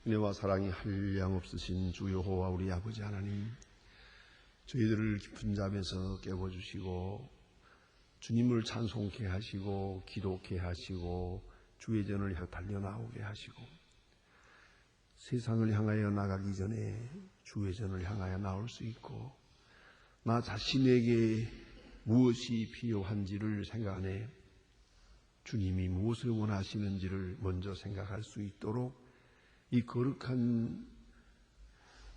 은혜와 사랑이 한량없으신 주 여호와 우리 아버지 하나님, 저희들을 깊은 잠에서 깨워주시고 주님을 찬송케 하시고 기도케 하시고 주의 전을 향해 달려나오게 하시고 세상을 향하여 나가기 전에 주의 전을 향하여 나올 수 있고 나 자신에게 무엇이 필요한지를 생각하네 주님이 무엇을 원하시는지를 먼저 생각할 수 있도록 이 거룩한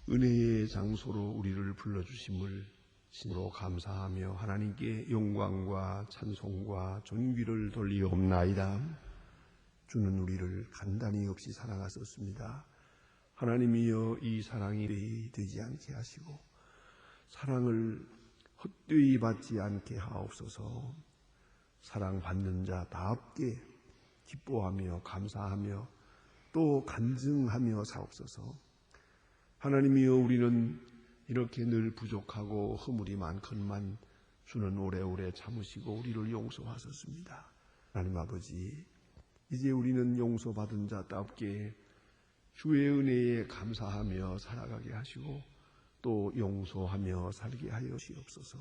은혜의 장소로 우리를 불러주심을 진으로 감사하며 하나님께 영광과 찬송과 존귀를 돌리옵나이다. 주는 우리를 간단히 없이 사랑하셨습니다. 하나님이여 이 사랑이 되지 않게 하시고 사랑을 헛되이 받지 않게 하옵소서. 사랑받는 자답게 기뻐하며 감사하며 또 간증하며 사옵소서. 하나님이여 우리는 이렇게 늘 부족하고 허물이 많건만 주는 오래오래 참으시고 우리를 용서하셨습니다. 하나님 아버지, 이제 우리는 용서받은 자답게 주의 은혜에 감사하며 살아가게 하시고 또 용서하며 살게 하여 주시옵소서.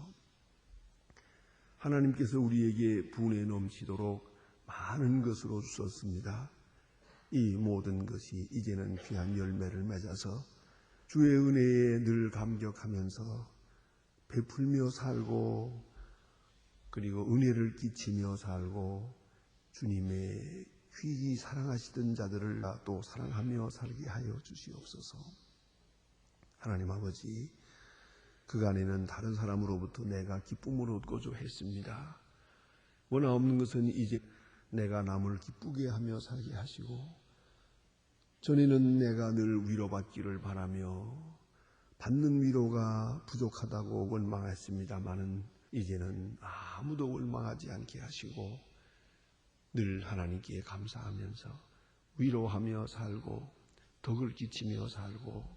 하나님께서 우리에게 분에 넘치도록 많은 것으로 주셨습니다. 이 모든 것이 이제는 귀한 열매를 맺어서 주의 은혜에 늘 감격하면서 베풀며 살고 그리고 은혜를 끼치며 살고 주님의 귀히 사랑하시던 자들을 또 사랑하며 살게 하여 주시옵소서. 하나님 아버지, 그간에는 다른 사람으로부터 내가 기쁨을 얻고자 했습니다. 원하옵는 것은 이제 내가 남을 기쁘게 하며 살게 하시고 전에는 내가 늘 위로받기를 바라며 받는 위로가 부족하다고 원망했습니다마는 이제는 아무도 원망하지 않게 하시고 늘 하나님께 감사하면서 위로하며 살고 덕을 끼치며 살고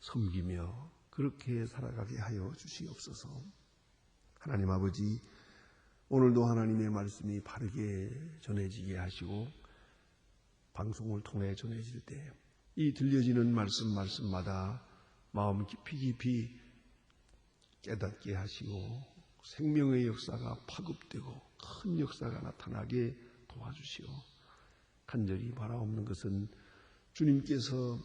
섬기며 그렇게 살아가게 하여 주시옵소서. 하나님 아버지, 오늘도 하나님의 말씀이 바르게 전해지게 하시고 방송을 통해 전해질 때 이 들려지는 말씀마다 마음 깊이 깨닫게 하시고 생명의 역사가 파급되고 큰 역사가 나타나게 도와주시오. 간절히 바라옵는 것은 주님께서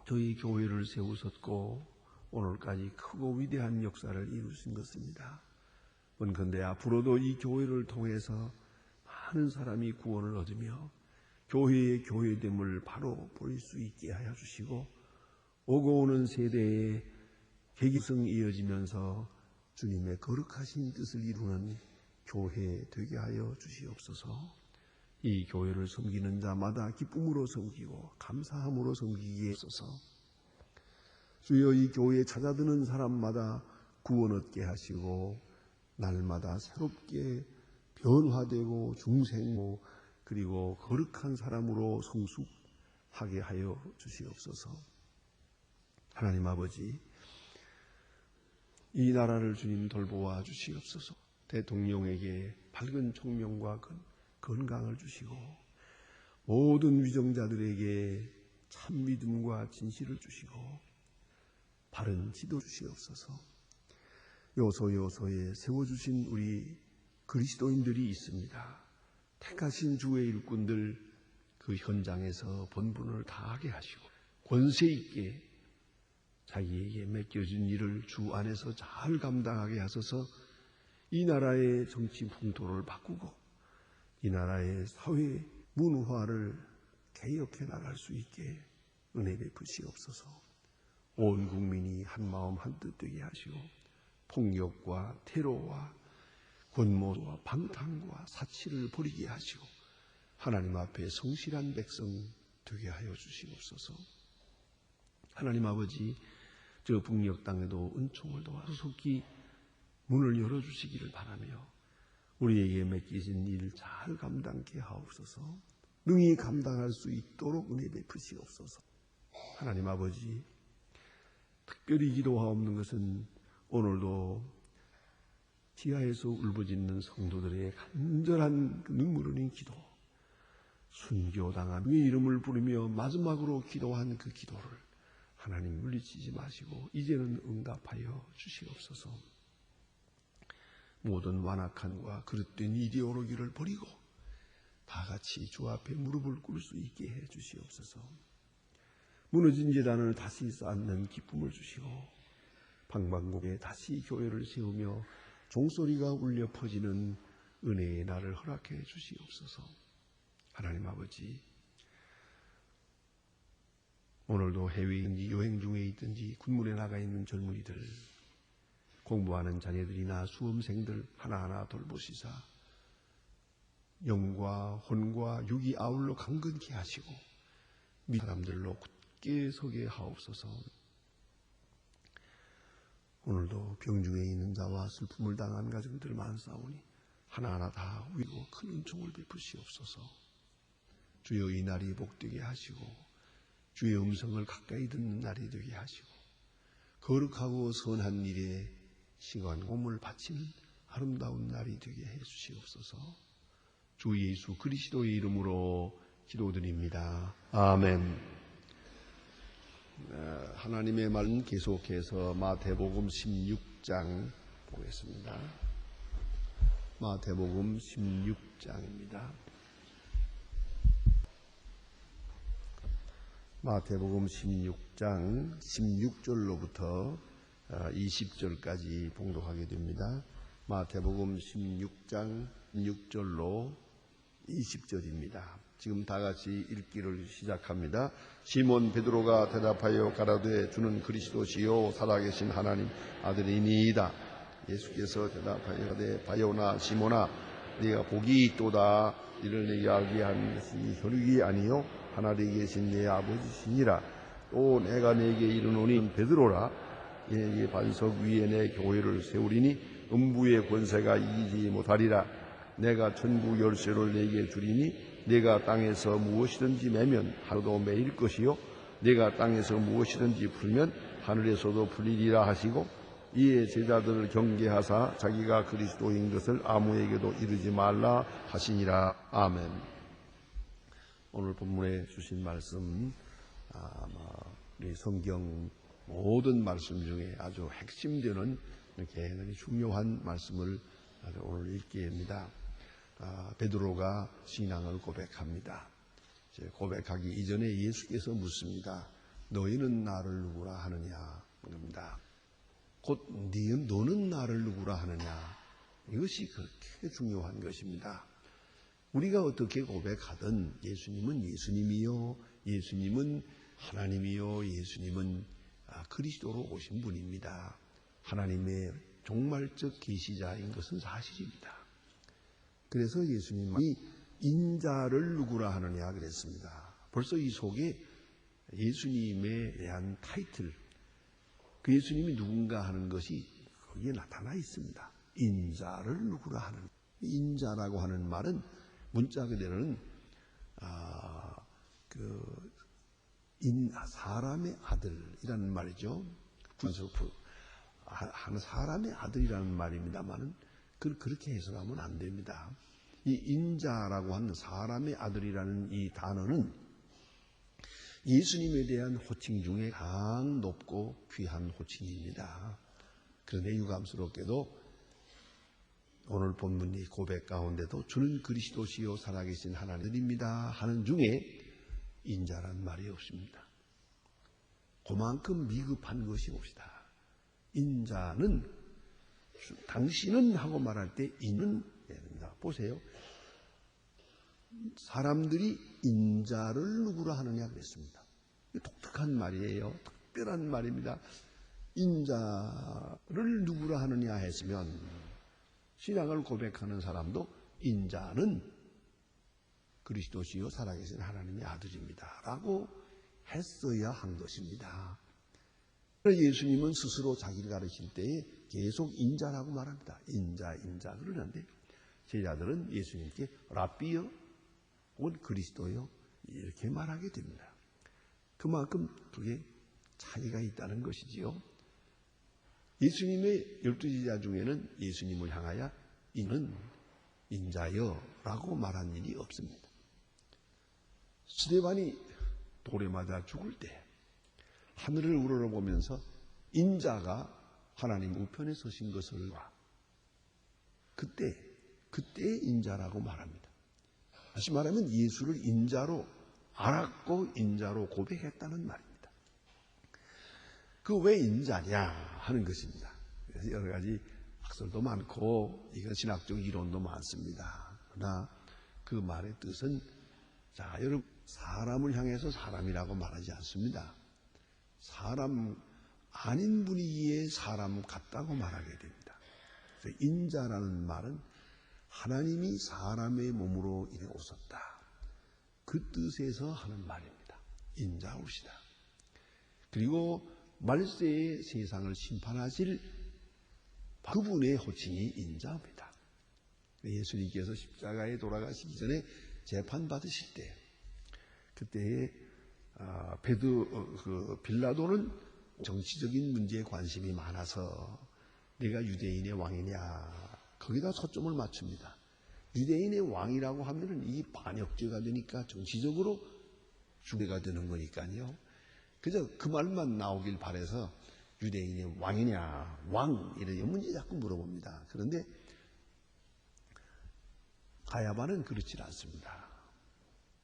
저희 교회를 세우셨고 오늘까지 크고 위대한 역사를 이루신 것입니다. 원컨대 앞으로도 이 교회를 통해서 많은 사람이 구원을 얻으며 교회의 교회됨을 바로 볼 수 있게 하여 주시고 오고 오는 세대에 계기성이 이어지면서 주님의 거룩하신 뜻을 이루는 교회 되게 하여 주시옵소서. 이 교회를 섬기는 자마다 기쁨으로 섬기고 감사함으로 섬기게 하소서. 주여 이 교회에 찾아드는 사람마다 구원 얻게 하시고 날마다 새롭게 변화되고 중생고 그리고 거룩한 사람으로 성숙하게 하여 주시옵소서. 하나님 아버지, 이 나라를 주님 돌보아 주시옵소서. 대통령에게 밝은 총명과 건강을 주시고 모든 위정자들에게 참 믿음과 진실을 주시고 바른 지도 주시옵소서. 요소요소에 세워주신 우리 그리스도인들이 있습니다. 택하신 주의 일꾼들 그 현장에서 본분을 다하게 하시고 권세 있게 자기에게 맡겨진 일을 주 안에서 잘 감당하게 하셔서 이 나라의 정치 풍토를 바꾸고 이 나라의 사회 문화를 개혁해 나갈 수 있게 은혜 베푸시옵소서. 온 국민이 한마음 한뜻 되게 하시고 폭력과 테러와 권모와 방탕과 사치를 버리게 하시고 하나님 앞에 성실한 백성 되게 하여 주시옵소서. 하나님 아버지, 저 북녘 땅에도 은총을 도와주시기 문을 열어주시기를 바라며 우리에게 맡기신 일 잘 감당케 하옵소서. 능히 감당할 수 있도록 은혜 베푸시옵소서. 하나님 아버지, 특별히 기도하옵는 것은 오늘도 지하에서 울부짖는 성도들의 간절한 눈물 흘린 기도, 순교당한 그의 이름을 부르며 마지막으로 기도한 그 기도를 하나님 물리치지 마시고 이제는 응답하여 주시옵소서. 모든 완악함과 그릇된 이데올로기를 버리고 다 같이 주 앞에 무릎을 꿇을 수 있게 해 주시옵소서. 무너진 제단을 다시 쌓는 기쁨을 주시고 방방곡에 다시 교회를 세우며 종소리가 울려 퍼지는 은혜의 날을 허락해 주시옵소서. 하나님 아버지, 오늘도 해외에 있든지 여행 중에 있든지 군문에 나가 있는 젊은이들, 공부하는 자녀들이나 수험생들 하나하나 돌보시사 영과 혼과 육이 아울러 강건케 하시고 사람들로 굳게 서게 하옵소서. 오늘도 병중에 있는 자와 슬픔을 당한 가정들 많사오니 하나하나 다 위고 큰 은총을 베푸시옵소서. 주여 이 날이 복되게 하시고 주의 음성을 가까이 듣는 날이 되게 하시고 거룩하고 선한 일에 시간 공을 바치는 아름다운 날이 되게 해 주시옵소서. 주 예수 그리스도의 이름으로 기도드립니다. 아멘. 하나님의 말씀 계속해서 마태복음 16장 보겠습니다. 마태복음 16장입니다. 마태복음 16장 16절로부터 20절까지 봉독하게 됩니다. 마태복음 16장 16절로 20절입니다. 지금 다 같이 읽기를 시작합니다. 시몬 베드로가 대답하여 가라되 주는 그리스도시요 살아계신 하나님 아들이니이다. 예수께서 대답하여 가라되 바요나 시몬아 네가 복이 있도다. 이를 내게 알게 한 것이 혈육이 아니요 하늘에 계신 내 아버지시니라. 또 내가 내게 이르노니 베드로라. 이에게 반석 위에 내 교회를 세우리니 음부의 권세가 이기지 못하리라. 내가 천국 열쇠를 내게 주리니 내가 땅에서 무엇이든지 매면 하루도 매일 것이요 내가 땅에서 무엇이든지 풀면 하늘에서도 풀리리라 하시고 이에 제자들을 경계하사 자기가 그리스도인 것을 아무에게도 이르지 말라 하시니라. 아멘. 오늘 본문에 주신 말씀 우리 성경 모든 말씀 중에 아주 핵심되는 굉장히 중요한 말씀을 오늘 읽게 됩니다. 베드로가 신앙을 고백합니다. 고백하기 이전에 예수께서 묻습니다. 너희는 나를 누구라 하느냐? 입니다. 곧 너는 나를 누구라 하느냐? 이것이 그렇게 중요한 것입니다. 우리가 어떻게 고백하든 예수님은 예수님이요, 예수님은 하나님이요, 예수님은 그리스도로 오신 분입니다. 하나님의 종말적 계시자인 것은 사실입니다. 그래서 예수님이 인자를 누구라 하느냐 그랬습니다. 벌써 이 속에 예수님에 대한 타이틀, 그 예수님이 누군가 하는 것이 거기에 나타나 있습니다. 인자를 누구라 하는. 인자라고 하는 말은 문자 그대로는 사람의 아들이라는 말이죠. 한 사람의 아들이라는 말입니다만은 그렇게 해석하면 안 됩니다. 이 인자라고 하는 사람의 아들이라는 이 단어는 예수님에 대한 호칭 중에 가장 높고 귀한 호칭입니다. 그런데 유감스럽게도 오늘 본문의 고백 가운데도 주는 그리스도시요 살아계신 하나님입니다 하는 중에 인자란 말이 없습니다. 그만큼 미급한 것이 옵시다. 인자는 당신은 하고 말할 때 인은 됩니다. 보세요. 사람들이 인자를 누구라 하느냐 그랬습니다. 독특한 말이에요. 특별한 말입니다. 인자를 누구라 하느냐 했으면 신앙을 고백하는 사람도 인자는 그리스도시요 살아계신 하나님의 아들입니다 라고 했어야 한 것입니다. 예수님은 스스로 자기를 가르칠 때에 계속 인자라고 말합니다. 인자 그러는데 제자들은 예수님께 랍비요 혹은 그리스도요 이렇게 말하게 됩니다. 그만큼 그게 차이가 있다는 것이지요. 예수님의 12제자 중에는 예수님을 향하여 이는 인자여 라고 말한 일이 없습니다. 스데반이 돌에 맞아 죽을 때 하늘을 우러러보면서 인자가 하나님 우편에 서신 것을 봐. 그때의 인자라고 말합니다. 다시 말하면 예수를 인자로 알았고 인자로 고백했다는 말입니다. 그 왜 인자냐 하는 것입니다. 그래서 여러 가지 학설도 많고 이건 신학적 이론도 많습니다. 그러나 그 말의 뜻은, 자, 여러분, 사람을 향해서 사람이라고 말하지 않습니다. 사람 아닌 분위기에 사람 같다고 말하게 됩니다. 그래서 인자라는 말은 하나님이 사람의 몸으로 이래 오셨다, 그 뜻에서 하는 말입니다. 인자오시다. 그리고 말세의 세상을 심판하실 그분의 호칭이 인자입니다. 예수님께서 십자가에 돌아가시기 전에 재판받으실 때, 그때에 빌라도는 정치적인 문제에 관심이 많아서 내가 유대인의 왕이냐, 거기다 초점을 맞춥니다. 유대인의 왕이라고 하면은 이 반역죄가 되니까 정치적으로 주례가 되는 거니까요. 그저 그 말만 나오길 바라서 유대인의 왕이냐, 왕, 이런 문제 자꾸 물어봅니다. 그런데 가야바는 그렇지 않습니다.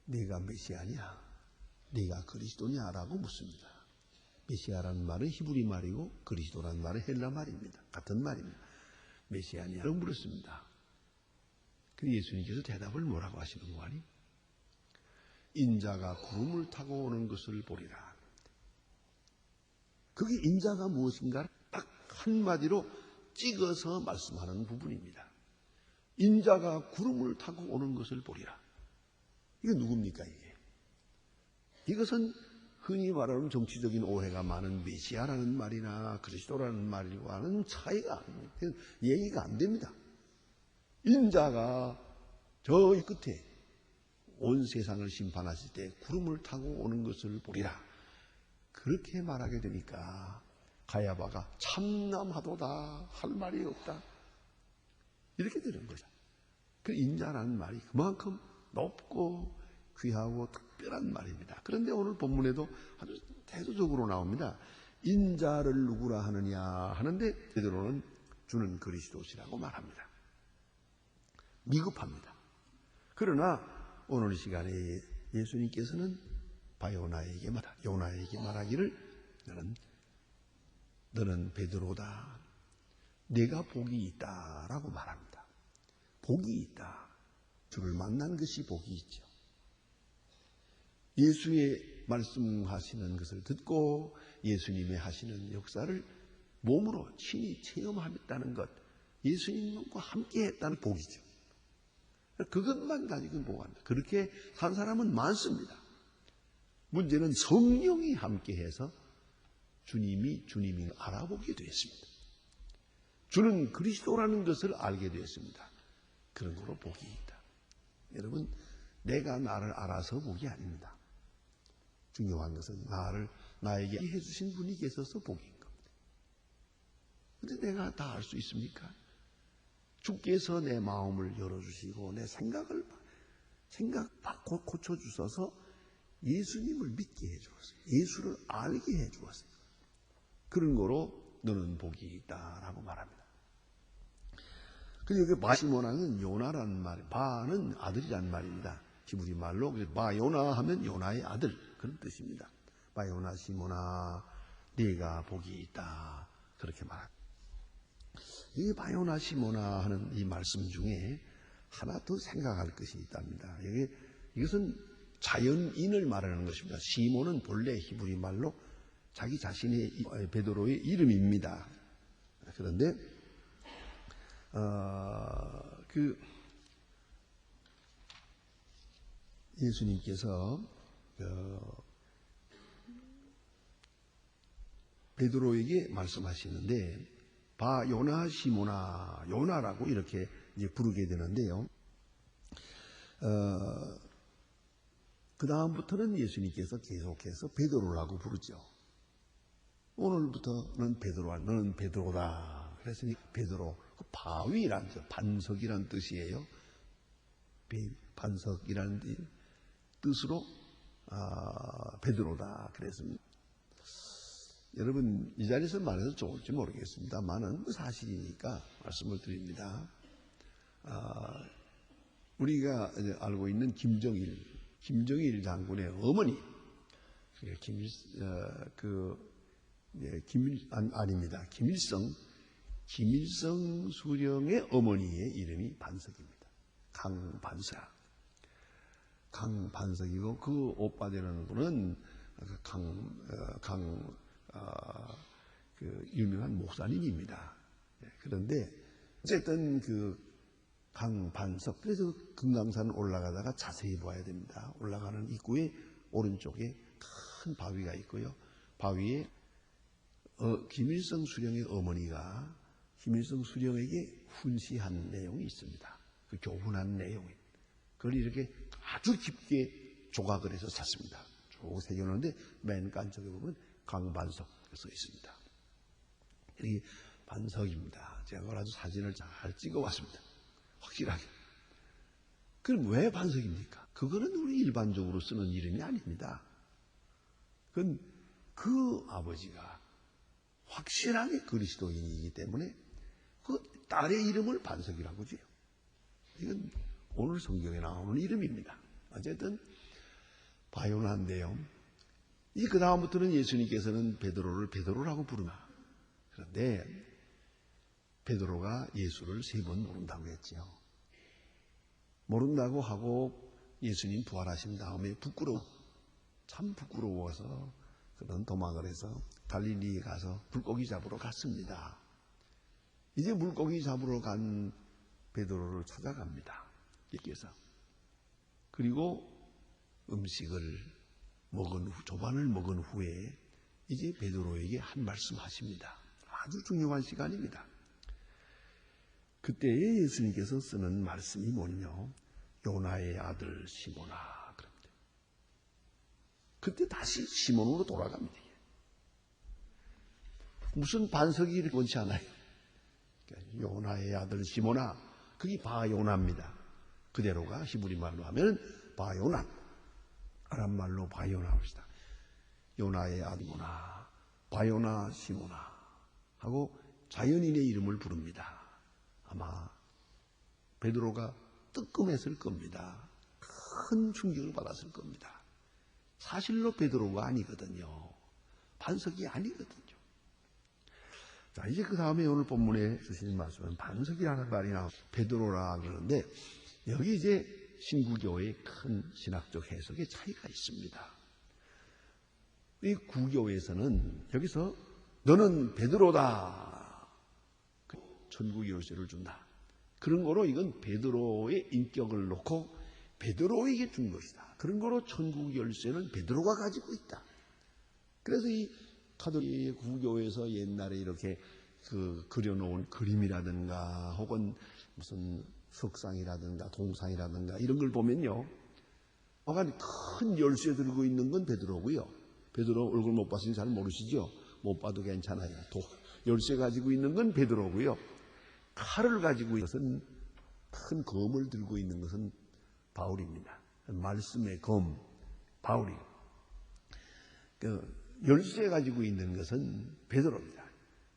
네가 메시아냐, 네가 그리스도냐라고 묻습니다. 메시아라는 말은 히브리 말이고 그리스도라는 말은 헬라 말입니다. 같은 말입니다. 메시아냐라고 물었습니다. 그 예수님께서 대답을 뭐라고 하시는 거 아니? 인자가 구름을 타고 오는 것을 보리라. 그게 인자가 무엇인가 딱 한마디로 찍어서 말씀하는 부분입니다. 인자가 구름을 타고 오는 것을 보리라. 이게 누굽니까, 이게? 이것은 흔히 말하는 정치적인 오해가 많은 메시아라는 말이나 그리스도라는 말과는 차이가 안 됩니다. 얘기가 안 됩니다. 인자가 저 끝에 온 세상을 심판하실 때 구름을 타고 오는 것을 보리라. 그렇게 말하게 되니까 가야바가 참남하도다, 할 말이 없다, 이렇게 되는 거죠. 그 인자라는 말이 그만큼 높고 귀하고 특별한 말입니다. 그런데 오늘 본문에도 아주 대조적으로 나옵니다. 인자를 누구라 하느냐 하는데 베드로는 주는 그리스도시라고 말합니다. 미급합니다. 그러나 오늘 이 시간에 예수님께서는 바요나에게 말하기를 너는 베드로다, 내가 복이 있다라고 말합니다. 복이 있다. 주를 만난 것이 복이 있죠. 예수의 말씀하시는 것을 듣고 예수님의 하시는 역사를 몸으로 친히 체험했다는 것, 예수님과 함께 했다는 복이죠. 그것만 가지고는 복합니다. 그렇게 산 사람은 많습니다. 문제는 성령이 함께해서 주님이 알아보게 되었습니다. 주는 그리스도라는 것을 알게 되었습니다. 그런 거로 복이 있다. 여러분, 내가 나를 알아서 복이 아닙니다. 중요한 것은 나에게 해주신 분이 계셔서 복인 겁니다. 그런데 내가 다 알 수 있습니까? 주께서 내 마음을 열어주시고 내 생각 고쳐주셔서 예수님을 믿게 해주었어요. 예수를 알게 해주었어요. 그런 거로 너는 복이 있다라고 말합니다. 그리고 여기 바시모나는 요나라는 말, 바는 아들이란 말입니다. 히브리 말로 바요나 하면 요나의 아들, 그런 뜻입니다. 바요나 시모나, 네가 복이 있다, 그렇게 말합니다. 이 바요나 시모나 하는 이 말씀 중에 하나 더 생각할 것이 있답니다. 이것은 자연인을 말하는 것입니다. 시몬은 본래 히브리 말로 자기 자신의 베드로의 이름입니다. 그런데 예수님께서 베드로에게 말씀하시는데 바 요나 시모나, 요나라고 이렇게 이제 부르게 되는데요. 그 다음부터는 예수님께서 계속해서 베드로라고 부르죠. 오늘부터는 베드로야, 너는 베드로다. 그랬으니 베드로, 바위란 반석이란 뜻이에요. 반석이라는 뜻으로 베드로다 그랬습니다. 여러분 이 자리에서 말해도 좋을지 모르겠습니다만은 사실이니까 말씀을 드립니다. 우리가 알고 있는 김정일 장군의 어머니, 김일성 수령의 어머니의 이름이 반석입니다. 강반석이고 그 오빠 되는 분은 유명한 목사님입니다. 그런데 어쨌든 강반석, 그래서 금강산 올라가다가 자세히 봐야 됩니다. 올라가는 입구에 오른쪽에 큰 바위가 있고요. 바위에 김일성 수령의 어머니가 김일성 수령에게 훈시한 내용이 있습니다. 그 교훈한 내용이. 그걸 이렇게 아주 깊게 조각을 해서 샀습니다. 쭉 새겨놓는데 맨 깐쪽에 보면 강반석 써 있습니다. 이 반석입니다. 제가 그걸 아주 사진을 잘 찍어왔습니다. 확실하게. 그럼 왜 반석입니까? 그거는 우리 일반적으로 쓰는 이름이 아닙니다. 그건 그 아버지가 확실하게 그리스도인이기 때문에 그 딸의 이름을 반석이라고 지요. 이건 오늘 성경에 나오는 이름입니다. 어쨌든 바요나인데요. 이제 그 다음부터는 예수님께서는 베드로를 베드로라고 부릅니다. 그런데 베드로가 예수를 3번 모른다고 했지요. 모른다고 하고 예수님 부활하신 다음에 참 부끄러워서 그런 도망을 해서 갈릴리에 가서 물고기 잡으러 갔습니다. 이제 물고기 잡으러 간 베드로를 찾아갑니다. 예수께서. 그리고 음식을 조반을 먹은 후에 이제 베드로에게 한 말씀 하십니다. 아주 중요한 시간입니다. 그때에 예수님께서 쓰는 말씀이 뭐냐면 요나의 아들 시몬아 그럽니다. 그때 다시 시몬으로 돌아갑니다. 무슨 반석이 원치 않아요. 요나의 아들 시몬아, 그게 바요나입니다. 그대로가 히브리 말로 하면 바요나, 아람 말로 바요나입니다. 요나의 아들이구나, 바요나 시몬아 하고 자연인의 이름을 부릅니다. 아마 베드로가 뜨끔했을 겁니다. 큰 충격을 받았을 겁니다. 사실로 베드로가 아니거든요. 반석이 아니거든요. 자, 이제 그 다음에 오늘 본문에 주신 말씀은 반석이라는 말이 베드로라 그러는데 여기 이제 신구교의 큰 신학적 해석의 차이가 있습니다. 이 구교에서는 여기서 너는 베드로다. 천국 열쇠를 준다. 그런 거로 이건 베드로의 인격을 놓고 베드로에게 준 것이다. 그런 거로 천국 열쇠는 베드로가 가지고 있다. 그래서 이 가톨릭 구교에서 옛날에 이렇게 그려놓은 그림이라든가 혹은 무슨 석상이라든가 동상이라든가 이런 걸 보면요. 약간 큰 열쇠 들고 있는 건 베드로고요. 베드로 얼굴 못 봤으니 잘 모르시죠? 못 봐도 괜찮아요. 열쇠 가지고 있는 건 베드로고요. 칼을 가지고 있는 것은 큰 검을 들고 있는 것은 바울입니다. 말씀의 검, 바울이. 열쇠 가지고 있는 것은 베드로입니다.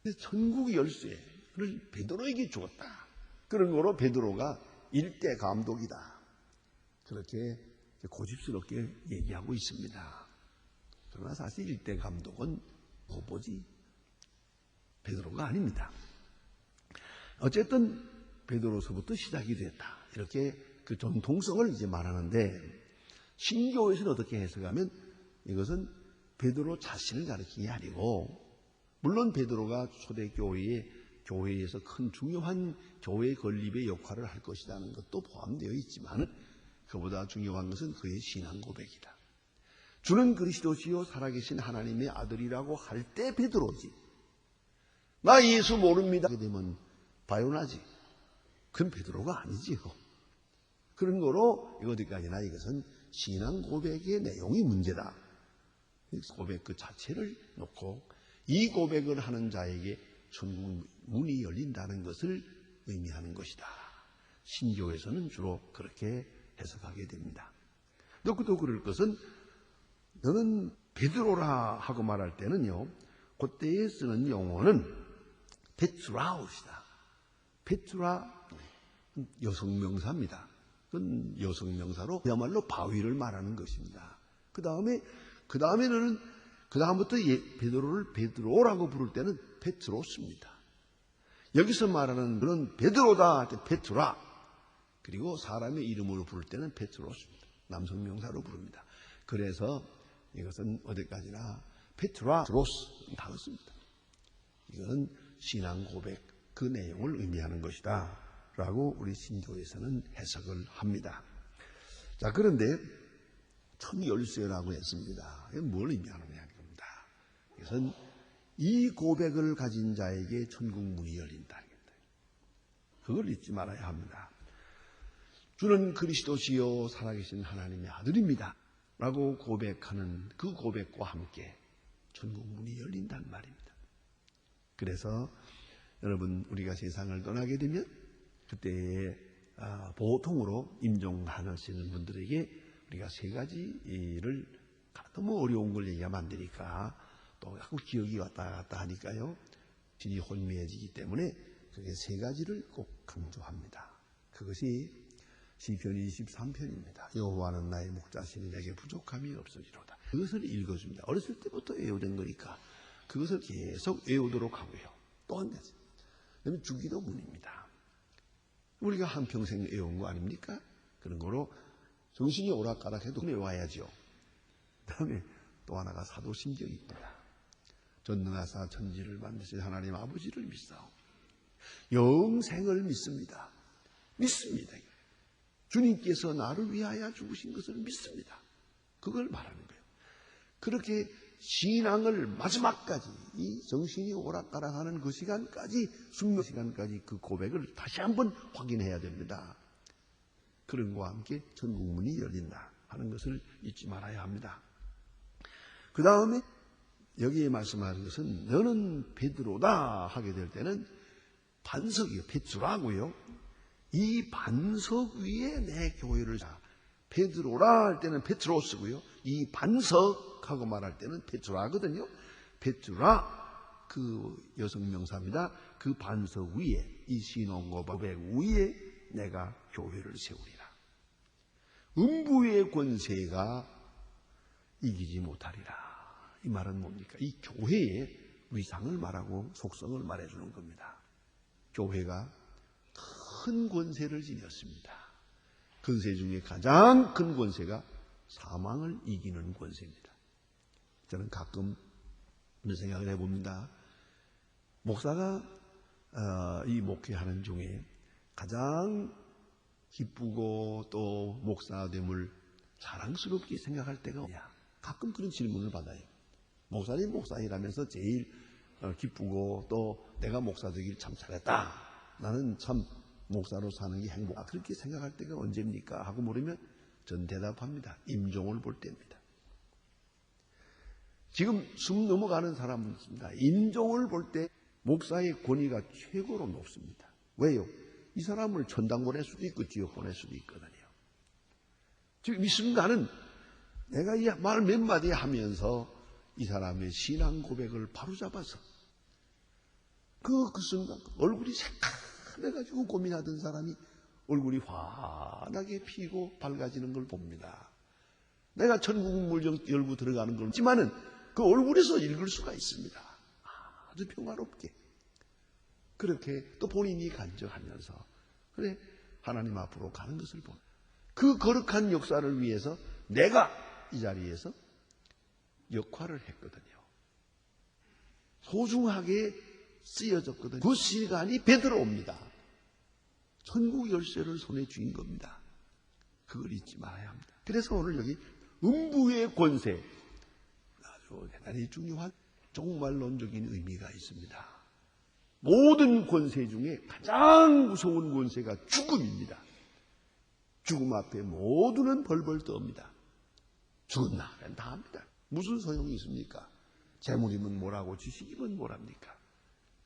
그래서 천국 열쇠를 베드로에게 주었다. 그런 거로 베드로가 일대 감독이다. 그렇게 고집스럽게 얘기하고 있습니다. 그러나 사실 일대 감독은 오보지 베드로가 아닙니다. 어쨌든 베드로서부터 시작이 됐다. 이렇게 그 전통성을 이제 말하는데 신교에서는 어떻게 해석하면 이것은 베드로 자신을 가리키는 게 아니고 물론 베드로가 교회에서 큰 중요한 교회 건립의 역할을 할 것이라는 것도 포함되어 있지만 그보다 중요한 것은 그의 신앙 고백이다. 주는 그리스도시요 살아계신 하나님의 아들이라고 할 때 베드로지. 나 예수 모릅니다. 하게 되면 바요나지. 그건 베드로가 아니지요. 그런 거로 어디까지나 이것은 신앙 고백의 내용이 문제다. 고백 그 자체를 놓고 이 고백을 하는 자에게 천국 문이 열린다는 것을 의미하는 것이다. 신교에서는 주로 그렇게 해석하게 됩니다. 또 그럴 것은 너는 베드로라 하고 말할 때는요, 그때에 쓰는 용어는 베트라웃이다. 베트라 여성명사입니다. 그건 여성명사로 그야말로 바위를 말하는 것입니다. 그다음부터 베드로를 베드로라고 부를 때는 페트로스입니다. 여기서 말하는 그런 베드로다 할 때 페트라, 그리고 사람의 이름으로 부를 때는 페트로스입니다. 남성명사로 부릅니다. 그래서 이것은 어디까지나 페트라, 드로스 다 그렇습니다. 이거는 신앙 고백 그 내용을 의미하는 것이다 라고 우리 신조에서는 해석을 합니다. 자, 그런데 첫 열쇠라고 했습니다. 이건 뭘 의미하느냐 겁니다. 이것은 이 고백을 가진 자에게 천국 문이 열린다는 겁니다. 그걸 잊지 말아야 합니다. 주는 그리스도시요 살아계신 하나님의 아들입니다 라고 고백하는 그 고백과 함께 천국 문이 열린단 말입니다. 그래서 여러분, 우리가 세상을 떠나게 되면 그때에 보통으로 임종하시는 분들에게 우리가 세 가지를 너무 어려운 걸 얘기하면 안 되니까 또 자꾸 기억이 왔다 갔다 하니까요, 진이 혼미해지기 때문에 그게 세 가지를 꼭 강조합니다. 그것이 시편 23편입니다. 여호와는 나의 목자시니 내게 부족함이 없으리로다. 그것을 읽어줍니다. 어렸을 때부터 외우던 거니까 그것을 계속 외우도록 하고요. 또 한 가지, 그다음에 주기도문입니다. 우리가 한평생 외운 거 아닙니까? 그런 거로 정신이 오락가락해도 외워야죠. 그다음에 또 하나가 사도신경입니다. 전능하사 천지를 만드신 하나님 아버지를 믿사오. 영생을 믿습니다. 믿습니다. 주님께서 나를 위하여 죽으신 것을 믿습니다. 그걸 말하는 거예요. 그렇게 신앙을 마지막까지, 이 정신이 오락가락하는 그 시간까지, 숙명 시간까지 그 고백을 다시 한번 확인해야 됩니다. 그런 것과 함께 천국문이 열린다 하는 것을 잊지 말아야 합니다. 그 다음에 여기에 말씀하는 것은 너는 베드로다 하게 될 때는 반석이요, 베드로라고요. 이 반석 위에 내 교회를 베드로라 할 때는 페트로스고요. 이 반석하고 말할 때는 페트라거든요. 페트라, 그 여성명사입니다. 그 반석 위에, 이 신앙 고백 위에 내가 교회를 세우리라. 음부의 권세가 이기지 못하리라. 이 말은 뭡니까? 이 교회의 위상을 말하고 속성을 말해주는 겁니다. 교회가 큰 권세를 지녔습니다. 권세 중에 가장 큰 권세가 사망을 이기는 권세입니다. 저는 가끔 이런 생각을 해봅니다. 목사가 이 목회하는 중에 가장 기쁘고 또 목사됨을 자랑스럽게 생각할 때가 뭐냐? 가끔 그런 질문을 받아요. 목사님 목사이라면서 제일 기쁘고 또 내가 목사 되길 참 잘했다. 나는 참 목사로 사는 게 행복하다. 그렇게 생각할 때가 언제입니까? 하고 물으면 전 대답합니다. 임종을 볼 때입니다. 지금 숨 넘어가는 사람은 있습니다. 임종을 볼 때 목사의 권위가 최고로 높습니다. 왜요? 이 사람을 천당 보낼 수도 있고 지옥 보낼 수도 있거든요. 지금 이 순간은 내가 이 말 몇 마디 하면서 이 사람의 신앙 고백을 바로잡아서 그 순간 얼굴이 새카매가지고 고민하던 사람이 얼굴이 환하게 피고 밝아지는 걸 봅니다. 내가 천국문 열고 들어가는 걸 있지만은 그 얼굴에서 읽을 수가 있습니다. 아주 평화롭게. 그렇게 또 본인이 간증하면서 그래 하나님 앞으로 가는 것을 본. 그 거룩한 역사를 위해서 내가 이 자리에서 역할을 했거든요. 소중하게 쓰여졌거든요. 그 시간이 베드로입니다. 천국 열쇠를 손에 쥐인 겁니다. 그걸 잊지 말아야 합니다. 그래서 오늘 여기 음부의 권세, 아주 대단히 중요한 종말론적인 의미가 있습니다. 모든 권세 중에 가장 무서운 권세가 죽음입니다. 죽음 앞에 모두는 벌벌 떠옵니다. 죽었나? 다 합니다. 무슨 소용이 있습니까? 재물이면 뭐라고 지식이면 뭐랍니까?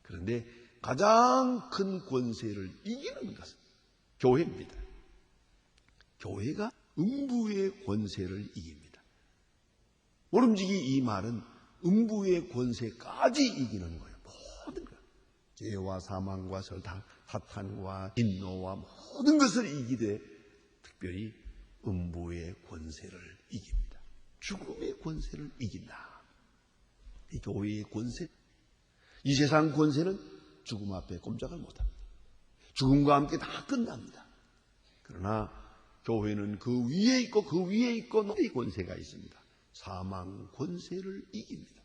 그런데 가장 큰 권세를 이기는 것은 교회입니다. 교회가 음부의 권세를 이깁니다. 모름지기 이 말은 음부의 권세까지 이기는 거예요. 모든 것. 죄와 사망과 사탄과 진노와 모든 것을 이기되 특별히 음부의 권세를 이깁니다. 죽음의 권세를 이긴다. 이 교회의 권세, 이 세상 권세는 죽음 앞에 꼼짝을 못합니다. 죽음과 함께 다 끝납니다. 그러나 교회는 그 위에 있고 그 위에 있고 높이 권세가 있습니다. 사망 권세를 이깁니다.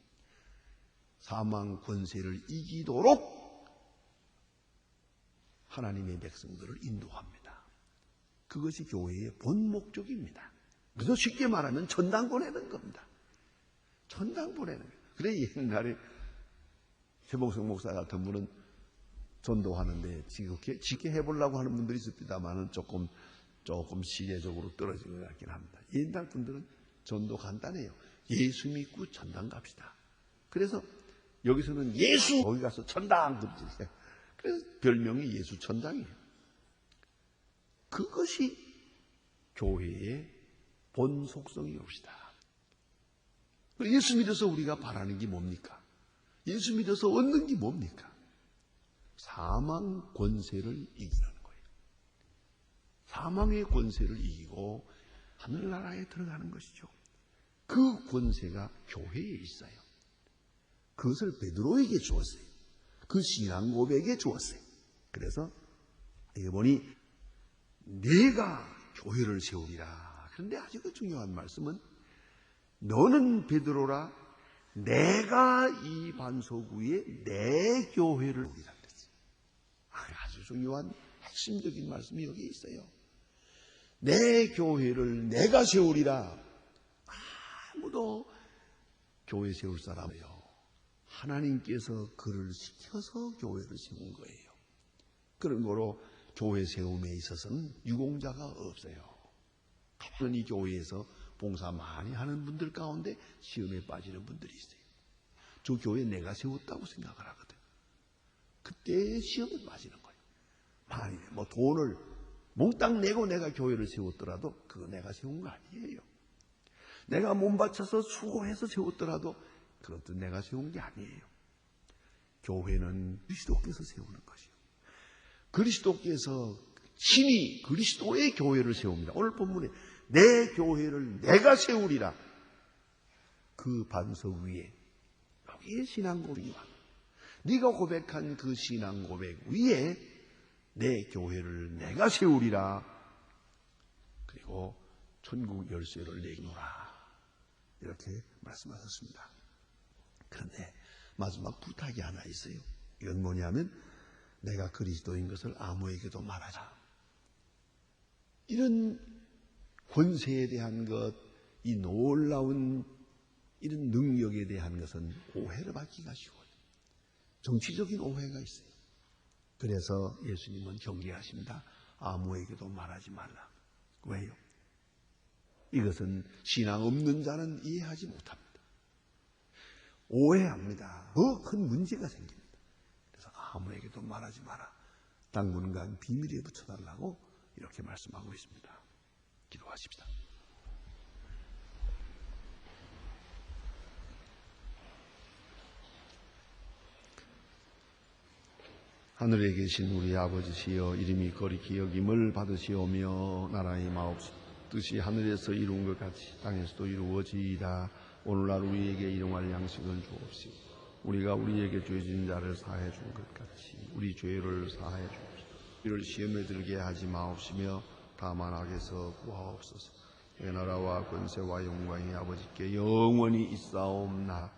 사망 권세를 이기도록 하나님의 백성들을 인도합니다. 그것이 교회의 본 목적입니다. 그래서 쉽게 말하면 천당 보내는 겁니다. 천당 보내는 거예요. 그래 옛날에 최봉성 목사 같은 분은 전도하는데 지게 해보려고 하는 분들이 있습니다만은 조금 시대적으로 떨어진 것 같긴 합니다. 옛날 분들은 전도 간단해요. 예수 믿고 천당 갑시다. 그래서 여기서는 예수, 거기 가서 천당 그러지. 그래서 별명이 예수 천당이에요. 그것이 교회의 본 속성이옵시다. 예수 믿어서 우리가 바라는 게 뭡니까? 예수 믿어서 얻는 게 뭡니까? 사망 권세를 이기는 거예요. 사망의 권세를 이기고 하늘나라에 들어가는 것이죠. 그 권세가 교회에 있어요. 그것을 베드로에게 주었어요. 그 신앙 고백에 주었어요. 그래서 여기 보니 내가 교회를 세우리라. 그런데 아주 그 중요한 말씀은 너는 베드로라 내가 이 반석 위에 내 교회를 세우리라 그랬어요. 아주 중요한 핵심적인 말씀이 여기 있어요. 내 교회를 내가 세우리라. 아무도 교회 세울 사람이요. 하나님께서 그를 시켜서 교회를 세운 거예요. 그런 거로 교회 세움에 있어서는 유공자가 없어요. 가끔 이 교회에서 봉사 많이 하는 분들 가운데 시험에 빠지는 분들이 있어요. 저 교회 내가 세웠다고 생각을 하거든. 그때 시험에 빠지는 거예요. 만약에 돈을 몽땅 내고 내가 교회를 세웠더라도 그거 내가 세운 거 아니에요. 내가 몸 바쳐서 수고해서 세웠더라도 그것도 내가 세운 게 아니에요. 교회는 그리스도께서 세우는 것이요. 그리스도께서 친히 그리스도의 교회를 세웁니다. 오늘 본문에 내 교회를 내가 세우리라. 그 반석 위에 여기에 신앙 고백이 와. 네가 고백한 그 신앙 고백 위에 내 교회를 내가 세우리라. 그리고 천국 열쇠를 내놓으라. 이렇게 말씀하셨습니다. 그런데 마지막 부탁이 하나 있어요. 이건 뭐냐면 내가 그리스도인 것을 아무에게도 말하자. 이런 권세에 대한 것, 이 놀라운 이런 능력에 대한 것은 오해를 받기가 쉬워요. 정치적인 오해가 있어요. 그래서 예수님은 경계하십니다. 아무에게도 말하지 말라. 왜요? 이것은 신앙 없는 자는 이해하지 못합니다. 오해합니다. 더 큰 문제가 생깁니다. 그래서 아무에게도 말하지 마라. 당분간 비밀에 붙여달라고 이렇게 말씀하고 있습니다. 기도하십시다. 하늘에 계신 우리 아버지시여, 이름이 거룩히 여김을 받으시오며 나라의 마옵뜻이 하늘에서 이룬 것 같이 땅에서도 이루어지이다. 오늘날 우리에게 일용할 양식을 주옵시고 우리가 우리에게 죄 지은 자를 사해 준 것 같이 우리 죄를 사해 주옵시고 우리를 시험에 들게 하지 마옵시며 다만 악에서 구하옵소서. 내 나라와 권세와 영광이 아버지께 영원히 있사옵나이다.